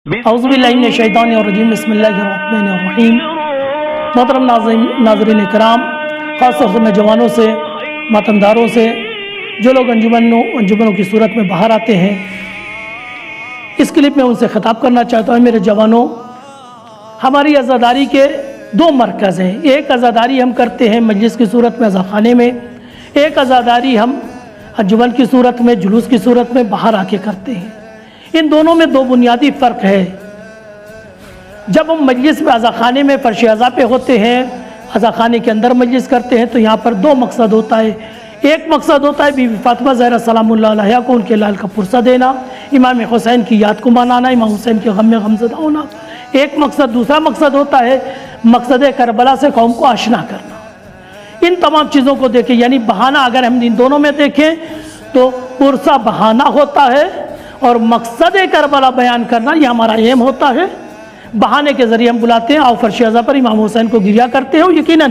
اعوذ باللہ من الشیطان الرجیم بسم اللہ الرحمن الرحیم۔ محترم ناظرین کرام، خاص طور سے میں جوانوں سے، ماتمداروں سے، جو لوگ انجمنوں کی صورت میں باہر آتے ہیں، اس کلپ میں ان سے خطاب کرنا چاہتا ہوں۔ میرے جوانوں، ہماری عزاداری کے دو مرکز ہیں۔ ایک عزاداری ہم کرتے ہیں مجلس کی صورت میں، عزاخانے میں، ایک عزاداری ہم انجمن کی صورت میں، جلوس کی صورت میں باہر آ کے کرتے ہیں۔ ان دونوں میں دو بنیادی فرق ہے۔ جب ہم مجلس میں عزاخانے میں فرش عزا پہ ہوتے ہیں، عزاخانے کے اندر مجلس کرتے ہیں، تو یہاں پر دو مقصد ہوتا ہے۔ ایک مقصد ہوتا ہے بی بی فاطمہ زہرا سلام اللہ علیہا کو ان کے لال کا پرسہ دینا، امام حسین کی یاد کو منانا، امام حسین کے غم میں غمزدہ ہونا۔ ایک مقصد، دوسرا مقصد ہوتا ہے مقصد کربلا سے قوم کو آشنا کرنا۔ ان تمام چیزوں کو دیکھیں، یعنی بہانہ اگر ہم ان دونوں میں دیکھیں تو پرسہ بہانہ ہوتا ہے اور مقصد کربلا بیان کرنا یہ ہمارا ایم ہوتا ہے۔ بہانے کے ذریعے ہم بلاتے ہیں، آؤ فرش عزا پر امام حسین کو گریہ کرتے ہو۔ یقیناً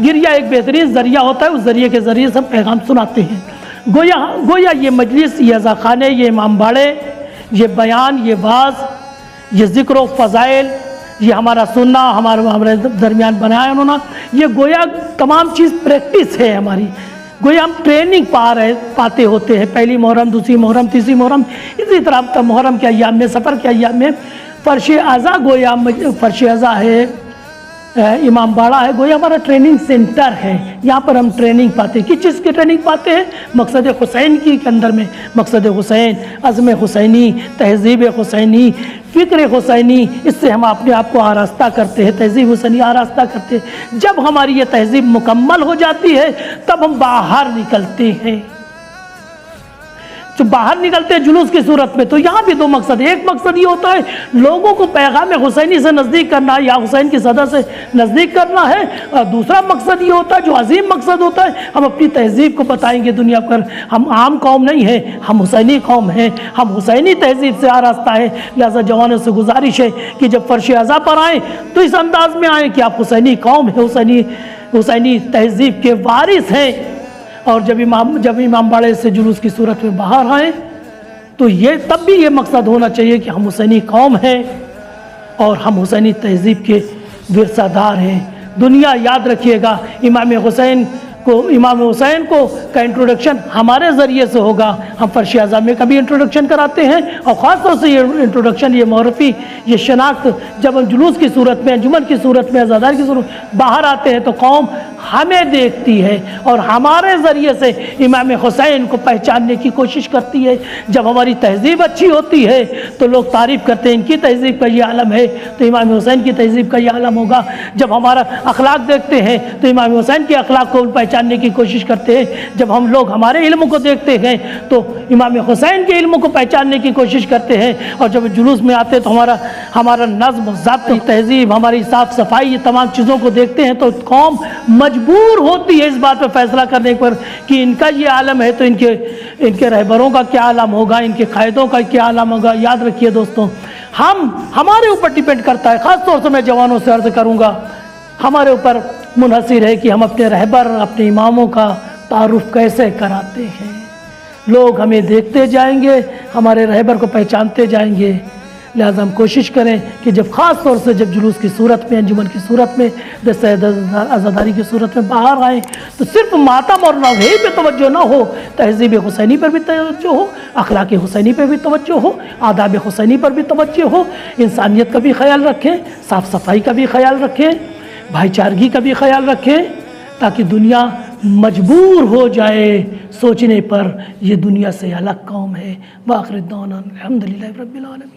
گریہ ایک بہترین ذریعہ ہوتا ہے، اس ذریعے کے ذریعے سے پیغام سناتے ہیں۔ گویا یہ مجلس، یہ عزاخانے، یہ امام باڑے، یہ بیان، یہ واعظ، یہ ذکر و فضائل، یہ ہمارا سننا، ہمارے درمیان بنایا انہوں نے، یہ گویا تمام چیز پریکٹس ہے ہماری۔ گویا ہم ٹریننگ پاتے ہوتے ہیں، پہلی محرم، دوسری محرم، تیسری محرم، اسی طرح محرم کے ایام میں، سفر کے ایام میں فرش عزا گویا فرش عزا ہے، امام باڑہ ہے، گویا ہمارا ٹریننگ سینٹر ہے۔ یہاں پر ہم ٹریننگ پاتے ہیں۔ کس چیز کی ٹریننگ پاتے ہیں؟ مقصد حسین کی اندر میں، مقصد حسین، عزم حسینی، تہذیب حسینی، فکر حسینی، اس سے ہم اپنے آپ کو آراستہ کرتے ہیں، تہذیب حسینی آراستہ کرتے ہیں۔ جب ہماری یہ تہذیب مکمل ہو جاتی ہے تب ہم باہر نکلتے ہیں۔ جو باہر نکلتے ہیں جلوس کی صورت میں، تو یہاں بھی دو مقصد۔ ایک مقصد یہ ہوتا ہے لوگوں کو پیغام حسینی سے نزدیک کرنا، یا حسین کی صدا سے نزدیک کرنا ہے، اور دوسرا مقصد یہ ہوتا ہے جو عظیم مقصد ہوتا ہے، ہم اپنی تہذیب کو بتائیں گے دنیا پر۔ ہم عام قوم نہیں ہیں، ہم حسینی قوم ہیں، ہم حسینی تہذیب سے آراستہ ہیں۔ لہذا جوانوں سے گزارش ہے کہ جب فرش عزا پر آئیں تو اس انداز میں آئیں کہ آپ حسینی قوم ہیں، حسینی تہذیب کے وارث ہیں۔ اور جب امام باڑے سے جلوس کی صورت میں باہر آئیں تو تب بھی یہ مقصد ہونا چاہیے کہ ہم حسینی قوم ہیں اور ہم حسینی تہذیب کے ورثہ دار ہیں۔ دنیا یاد رکھیے گا، امام حسین کو کا انٹروڈکشن ہمارے ذریعے سے ہوگا۔ ہم فرش عزا میں کبھی انٹروڈکشن کراتے ہیں، اور خاص طور سے یہ انٹروڈکشن، یہ معرفی، یہ شناخت جب ہم جلوس کی صورت میں، انجمن کی صورت میں، عزاداری کی صورت میں باہر آتے ہیں تو قوم ہمیں دیکھتی ہے اور ہمارے ذریعے سے امام حسین کو پہچاننے کی کوشش کرتی ہے۔ جب ہماری تہذیب اچھی ہوتی ہے تو لوگ تعریف کرتے ہیں ان کی تہذیب کا یہ عالم ہے، تو امام حسین کی تہذیب کا یہ عالم ہوگا۔ جب ہمارا اخلاق دیکھتے ہیں تو امام حسین کے اخلاق کو پہچاننے کی کوشش کرتے ہیں۔ جب ہم لوگ ہمارے علم کو دیکھتے ہیں تو امام حسین کے علم کو پہچاننے کی کوشش کرتے ہیں۔ اور جب جلوس میں آتے ہیں تو ہمارا نظم، ضبط، تہذیب، ہماری صاف صفائی، یہ تمام چیزوں کو دیکھتے ہیں تو قوم مجبور ہوتی ہے اس بات پہ فیصلہ کرنے پر کہ ان کا یہ عالم ہے تو ان کے رہبروں کا کیا عالم ہوگا، ان کے قائدوں کا کیا عالم ہوگا۔ یاد رکھیے دوستوں، ہمارے اوپر ڈیپینڈ کرتا ہے۔ خاص طور سے میں جوانوں سے عرض کروں گا، ہمارے اوپر منحصر ہے کہ ہم اپنے رہبر، اپنے اماموں کا تعارف کیسے کراتے ہیں۔ لوگ ہمیں دیکھتے جائیں گے، ہمارے رہبر کو پہچانتے جائیں گے۔ لہذا ہم کوشش کریں کہ جب خاص طور سے جب جلوس کی صورت میں، انجمن کی صورت میں، عزاداری کی صورت میں باہر آئیں تو صرف ماتم اور نوحے پہ توجہ نہ ہو، تہذیب حسینی پر بھی توجہ ہو، اخلاق حسینی پہ بھی توجہ ہو، آداب حسینی پر بھی توجہ ہو، انسانیت کا بھی خیال رکھیں، صاف صفائی کا بھی خیال رکھیں، بھائی چارگی کا بھی خیال رکھیں، تاکہ دنیا مجبور ہو جائے سوچنے پر یہ دنیا سے الگ قوم ہے۔ وآخر دعوانا الحمدللہ رب العالمین۔